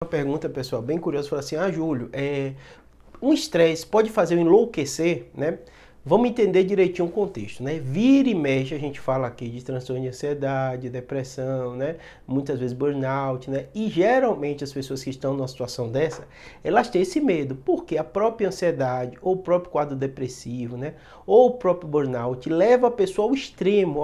Uma pergunta, pessoal, bem curiosa, falou assim, Júlio, um estresse pode fazer eu enlouquecer, né? Vamos entender direitinho o contexto, né? Vira e mexe, a gente fala aqui de transtorno de ansiedade, depressão, né? Muitas vezes burnout, né? E geralmente as pessoas que estão numa situação dessa, elas têm esse medo, porque a própria ansiedade, ou o próprio quadro depressivo, né? Ou o próprio burnout leva a pessoa ao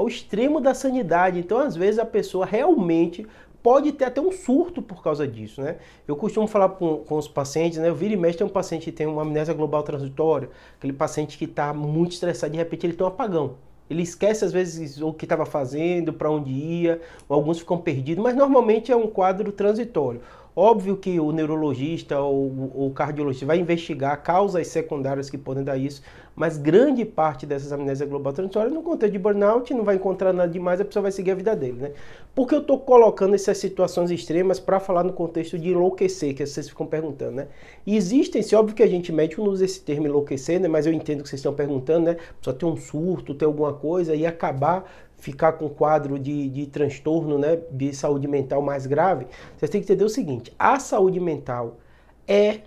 extremo da sanidade. Então, às vezes, a pessoa realmente pode ter até um surto por causa disso, né? Eu costumo falar com os pacientes, né? Eu viro e mexe, tem um paciente que tem uma amnésia global transitória, aquele paciente que está muito estressado, de repente ele tem um apagão. Ele esquece às vezes o que estava fazendo, para onde ia, ou alguns ficam perdidos, mas normalmente é um quadro transitório. Óbvio que o neurologista ou o cardiologista vai investigar causas secundárias que podem dar isso, mas grande parte dessas amnésias global transitórias no contexto de burnout não vai encontrar nada demais, a pessoa vai seguir a vida dele, né? Por que eu estou colocando essas situações extremas para falar no contexto de enlouquecer, que vocês ficam perguntando, né? E existem, óbvio que a gente médico não usa esse termo enlouquecer, né? Mas eu entendo que vocês estão perguntando, né? Só ter um surto, ter alguma coisa e acabar ficar com um quadro de transtorno, né, de saúde mental mais grave. Vocês têm que entender o seguinte, a saúde mental é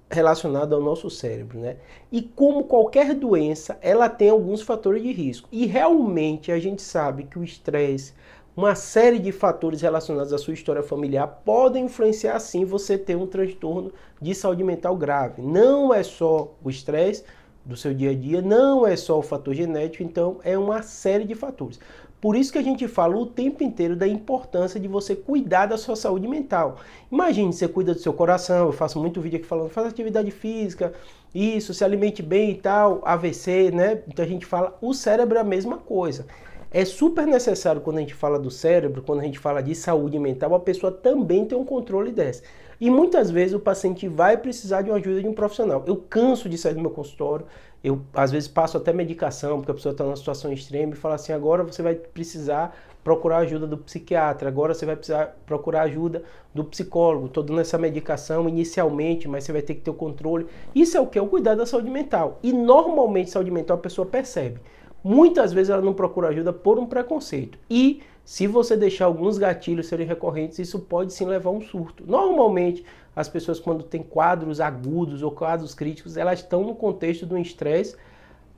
relacionada ao nosso cérebro, né? E como qualquer doença, ela tem alguns fatores de risco. E realmente a gente sabe que o estresse, uma série de fatores relacionados à sua história familiar podem influenciar sim você ter um transtorno de saúde mental grave. Não é só o estresse do seu dia a dia, não é só o fator genético, então é uma série de fatores. Por isso que a gente fala o tempo inteiro da importância de você cuidar da sua saúde mental. Imagine, você cuida do seu coração, eu faço muito vídeo aqui falando, faz atividade física, isso, se alimente bem e tal, AVC, né? Então a gente fala, o cérebro é a mesma coisa. É super necessário quando a gente fala do cérebro, quando a gente fala de saúde mental, a pessoa também tem um controle dessa. E muitas vezes o paciente vai precisar de uma ajuda de um profissional. Eu canso de sair do meu consultório, eu às vezes passo até medicação, porque a pessoa está numa situação extrema e fala assim, agora você vai precisar procurar ajuda do psiquiatra, agora você vai precisar procurar ajuda do psicólogo. Estou dando essa medicação inicialmente, mas você vai ter que ter o controle. Isso é o que? É o cuidado da saúde mental. E normalmente saúde mental a pessoa percebe. Muitas vezes ela não procura ajuda por um preconceito. E se você deixar alguns gatilhos serem recorrentes, isso pode sim levar a um surto. Normalmente, as pessoas quando têm quadros agudos ou quadros críticos, elas estão no contexto de um estresse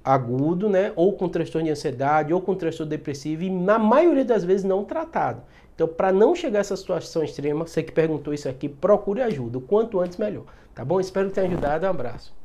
agudo, né? Ou com transtorno de ansiedade, ou com transtorno depressivo, e na maioria das vezes não tratado. Então, para não chegar a essa situação extrema, você que perguntou isso aqui, procure ajuda. O quanto antes, melhor. Tá bom? Espero que tenha ajudado. Um abraço.